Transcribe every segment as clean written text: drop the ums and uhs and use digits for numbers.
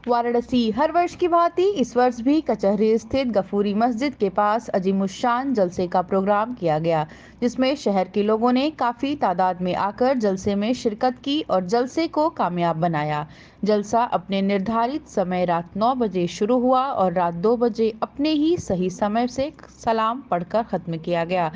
वाराणसी हर वर्ष की भांति इस वर्ष भी कचहरी स्थित गफूरी मस्जिद के पास अजीम उशान जलसे का प्रोग्राम किया गया, जिसमें शहर के लोगों ने काफी तादाद में आकर जलसे में शिरकत की और जलसे को कामयाब बनाया। जलसा अपने निर्धारित समय रात 9 बजे शुरू हुआ और रात 2 बजे अपने ही सही समय से सलाम पढ़कर खत्म किया गया।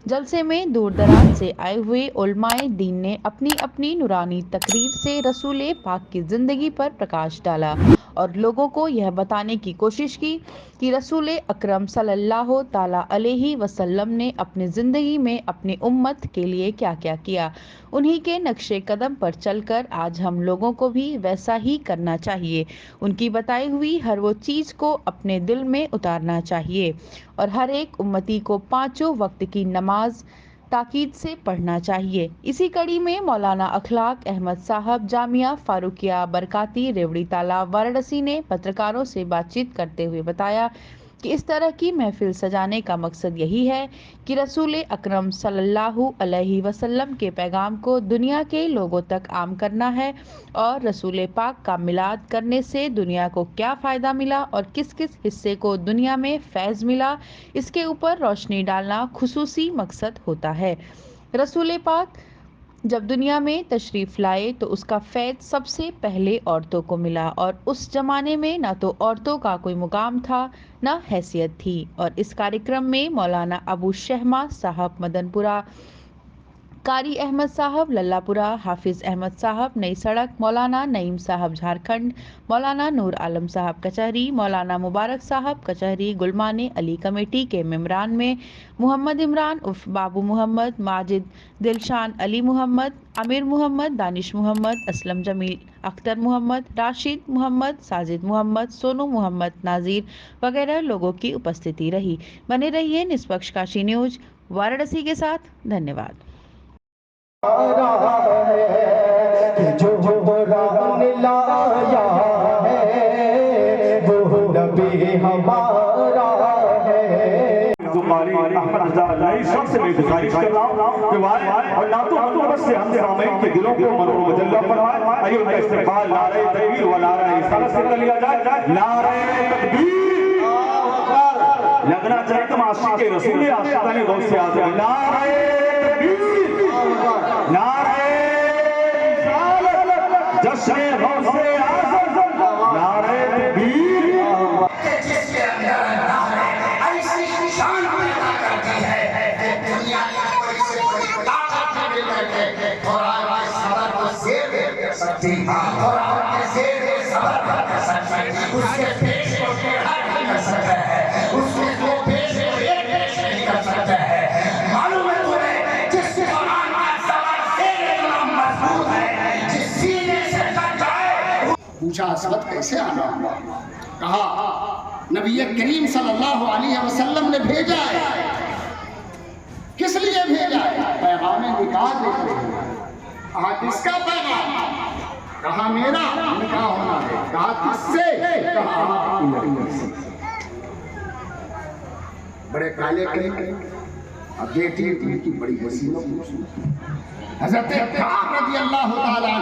जलसे में दूर दराज से आए हुए उलमाए दीन ने अपनी अपनी नूरानी तकरीर से रसूल पाक की जिंदगी पर प्रकाश डाला और लोगों को यह बताने की कोशिश की कि रसूल अकरम सल्लल्लाहु ताला अलैहि वसल्लम ने अपनी जिंदगी में अपनी उम्मत के लिए क्या क्या किया। उन्हीं के नक्शे कदम पर चलकर आज हम लोगों को भी वैसा ही करना चाहिए। उनकी बताई हुई हर वो चीज को अपने दिल में उतारना चाहिए और हर एक उम्मती को 5 वक्त की नमाज ताकीद से पढ़ना चाहिए। इसी कड़ी में मौलाना अखलाक अहमद साहब जामिया फारूकिया बरकाती रेवड़ी तालाब वाराणसी ने पत्रकारों से बातचीत करते हुए बताया कि इस तरह की महफिल सजाने का मकसद यही है कि रसूल अकरम सल्लल्लाहु अलैहि वसल्लम के पैगाम को दुनिया के लोगों तक आम करना है और रसूल पाक का मिलाद करने से दुनिया को क्या फ़ायदा मिला और किस किस हिस्से को दुनिया में फैज़ मिला, इसके ऊपर रोशनी डालना खुसूसी मकसद होता है। रसूल पाक जब दुनिया में तशरीफ़ लाए तो उसका फैज़ सबसे पहले औरतों को मिला और उस जमाने में ना तो औरतों का कोई मुकाम था ना हैसियत थी। और इस कार्यक्रम में मौलाना अबू शहमा साहब मदनपुरा, कारी अहमद साहब लल्लापुरा, हाफिज अहमद साहब नई सड़क, मौलाना नईम साहब झारखंड, मौलाना नूर आलम साहब कचहरी, मौलाना मुबारक साहब कचहरी, गुलमाने अली कमेटी के मेम्बरान में मोहम्मद इमरान उर्फ बाबू मोहम्मद, माजिद दिलशान अली मोहम्मद, आमिर मोहम्मद, दानिश मोहम्मद, असलम जमील, अख्तर मोहम्मद, राशिद मोहम्मद, साजिद मोहम्मद, सोनू मोहम्मद, नाजीर वगैरह लोगों की उपस्थिति रही। बने रहिए निष्पक्ष काशी न्यूज वाराणसी के साथ। धन्यवाद। जो कुरान लाया है वो नबी हमारा है। सबसे मैं गुजारिश कर रहा हूँ कि और ना तो बस से हम सामईन के दिलों को मनोर मुजल्ला फरमाए। आइए उनका इस्तेमाल नारे तकबीर व नारे रिसालत से कर लिया जाए। नारे तकबीर लगना चाहिए तो आशिक के रसूल आशिकाने गौस से आते हैं। नारे तकबीर नारे जश्न गौसे आज़म नारे तकबीर जिसके अंदर ऐसी शान पैदा करती है दुनिया की कोई से कोई ताकत मिल करके और आपके सबर को शेर कर सकती और आपके शेर को सबर कर सकती, उसके पेश को टेढ़ा नहीं कर सकता है, उसके दो पेश को एक पेश नहीं कर सकता है। मालूम है तुम्हें जिस कुरान का सबर शेर इतना मजबूत है जिस सीने से कट जाए। पूछा असवद कैसे आना हुआ? कहा नबी करीम सल्लल्लाहु अलैहि वसल्लम ने भेजा है। किस लिए भेजा है? पैगाम निकाह देकर। कहा किसका पैगाम? कहा मेरा निकाह होना है। कहा किससे? कहा बड़े काले कलर अब बेटी उनकी बड़ी हसीन हजरत रज़ियल्लाहु ताला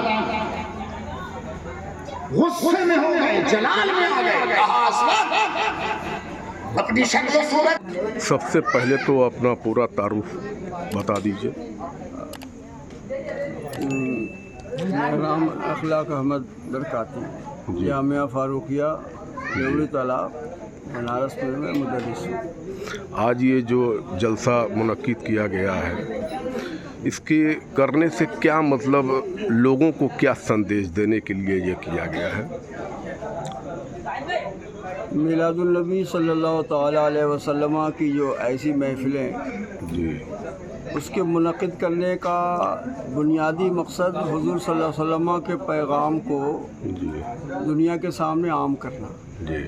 गुस्से में हो गए, जलाल में आ गए। अपनी शक्ल सूरत। सबसे पहले तो अपना पूरा तारुफ बता दीजिए। नाम अखलाक अहमद बरकाती, जामिया फारूकिया रेवड़ी तालाब बनारस में मुदर्रिस। आज ये जो जलसा मुनक्किद किया गया है, इसके करने से क्या मतलब, लोगों को क्या संदेश देने के लिए ये किया गया है? मिलादुल नबी सल्लल्लाहु ताला अलैहि वसल्लम की जो ऐसी महफिलें जी, उसके मुनक़िद करने का बुनियादी मकसद हुज़ूर सल्लल्लाहु अलैहि वसल्लम के पैगाम को जी दुनिया के सामने आम करना। जी,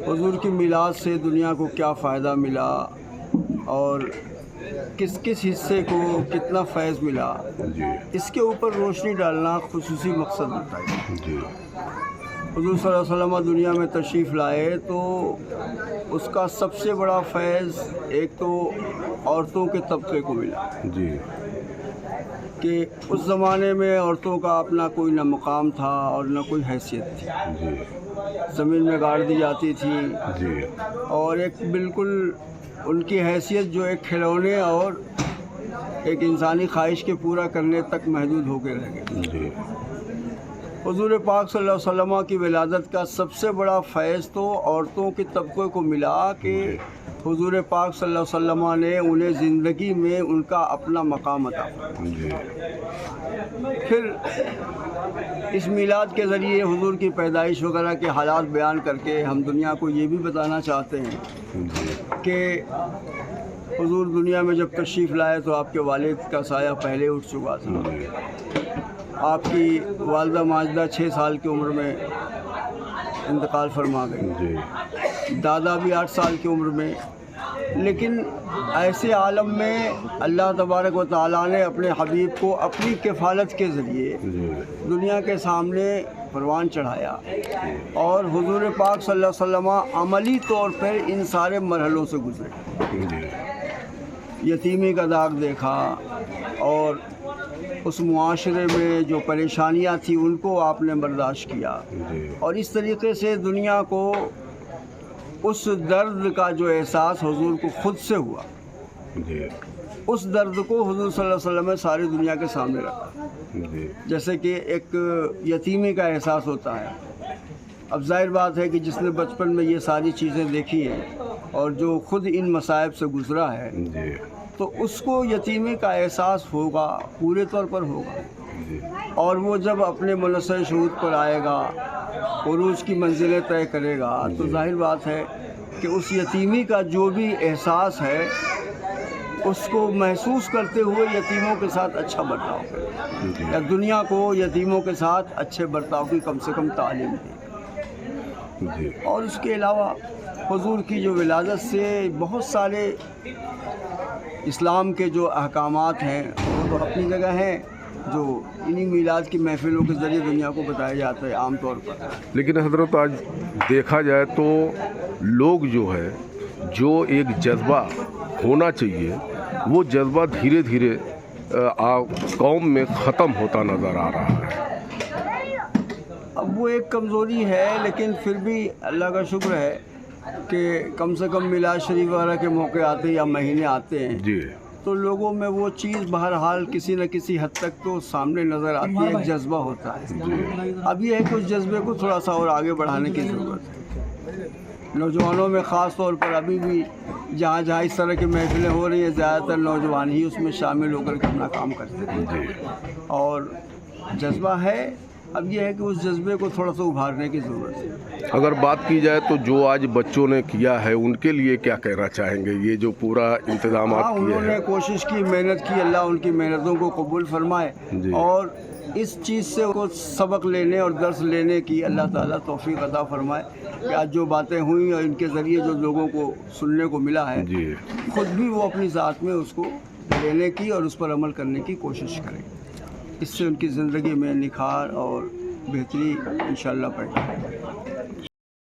हुज़ूर की मिलाद से दुनिया को क्या फ़ायदा मिला और किस किस हिस्से को कितना फैज़ मिला, इसके ऊपर रोशनी डालना खुसूसी मकसद होता है। जी, हुज़ूर सल्लल्लाहु अलैहि वसल्लम दुनिया में तशरीफ़ लाए तो उसका सबसे बड़ा फैज़ एक तो औरतों के तबके को मिला। जी, کہ اس زمانے میں عورتوں کا اپنا کوئی نہ مقام تھا اور نہ کوئی حیثیت تھی، جی زمین میں گاڑ دی جاتی تھی، جی اور ایک بالکل ان کی حیثیت جو ایک کھلونے اور ایک انسانی خواہش کے پورا کرنے تک محدود ہو کے رہ گئے۔ جی حضور پاک صلی اللہ علیہ وسلم کی ولادت کا سب سے بڑا فیض تو عورتوں کے طبقے کو ملا کہ حضور پاک صلی اللہ علیہ وسلم نے انہیں زندگی میں ان کا اپنا مقام عطا فرمایا۔ جی پھر اس میلاد کے ذریعے حضور کی پیدائش وغیرہ کے حالات بیان کر کے ہم دنیا کو یہ بھی بتانا چاہتے ہیں کہ حضور دنیا میں جب تشریف لائے تو آپ کے والد کا سایہ پہلے اٹھ چکا تھا، آپ کی والدہ ماجدہ 6 سال کی عمر میں انتقال فرما گئی، جی دادا بھی 8 سال کی عمر میں، لیکن ایسے عالم میں اللہ تبارک و تعالیٰ نے اپنے حبیب کو اپنی کفالت کے ذریعے دنیا کے سامنے پروان چڑھایا، اور حضور پاک صلی اللہ علیہ وسلم عملی طور پر ان سارے مرحلوں سے گزرے، یتیمی کا داغ دیکھا، اور اس معاشرے میں جو پریشانیاں تھیں ان کو آپ نے برداشت کیا، اور اس طریقے سے دنیا کو اس درد کا جو احساس حضور کو خود سے ہوا، اس درد کو حضور صلی اللہ علیہ وسلم نے ساری دنیا کے سامنے رکھا، جیسے کہ ایک یتیمی کا احساس ہوتا ہے۔ اب ظاہر بات ہے کہ جس نے بچپن میں یہ ساری چیزیں دیکھی ہیں اور جو خود ان مصائب سے گزرا ہے تو اس کو یتیمی کا احساس ہوگا، پورے طور پر ہوگا، اور وہ جب اپنے منصر شہود پر آئے گا، عروج کی منزلیں طے کرے گا، تو ظاہر بات ہے کہ اس یتیمی کا جو بھی احساس ہے اس کو محسوس کرتے ہوئے یتیموں کے ساتھ اچھا برتاؤ کرے، یا دنیا کو یتیموں کے ساتھ اچھے برتاؤ کی کم سے کم تعلیم دے۔ اور اس کے علاوہ حضور کی جو ولادت سے بہت سارے اسلام کے جو احکامات ہیں وہ تو اپنی جگہ ہیں، جو انہی میلاد کی محفلوں کے ذریعے دنیا کو بتایا جاتا ہے عام طور پر۔ لیکن حضرت آج دیکھا جائے تو لوگ جو ہے جو ایک جذبہ ہونا چاہیے وہ جذبہ دھیرے دھیرے قوم میں ختم ہوتا نظر آ رہا ہے۔ اب وہ ایک کمزوری ہے، لیکن پھر بھی اللہ کا شکر ہے کہ کم سے کم میلاد شریف وغیرہ کے موقع آتے ہیں یا مہینے آتے ہیں جی تو لوگوں میں وہ چیز بہرحال کسی نہ کسی حد تک تو سامنے نظر آتی ہے، ایک جذبہ ہوتا ہے۔ اب یہ ہے کہ اس جذبے کو تھوڑا سا اور آگے بڑھانے کی ضرورت ہے۔ نوجوانوں میں خاص طور پر ابھی بھی جہاں جہاں اس طرح کی محفلیں ہو رہی ہیں زیادہ تر نوجوان ہی اس میں شامل ہو کر کے اپنا کام کرتے ہیں، اور جذبہ ہے۔ اب یہ ہے کہ اس جذبے کو تھوڑا سا ابھارنے کی ضرورت ہے۔ اگر بات کی جائے تو جو آج بچوں نے کیا ہے ان کے لیے کیا کہنا چاہیں گے؟ یہ جو پورا انتظامات کیے انہوں نے ہیں، کوشش کی، محنت کی، اللہ ان کی محنتوں کو قبول فرمائے، اور اس چیز سے کو سبق لینے اور درس لینے کی اللہ تعالیٰ توفیق عطا فرمائے کہ آج جو باتیں ہوئیں اور ان کے ذریعے جو لوگوں کو سننے کو ملا ہے خود بھی وہ اپنی ذات میں اس کو لینے کی اور اس پر عمل کرنے کی کوشش کریں، اس سے ان کی زندگی میں نکھار اور بہتری انشاءاللہ پیدا ہوگی۔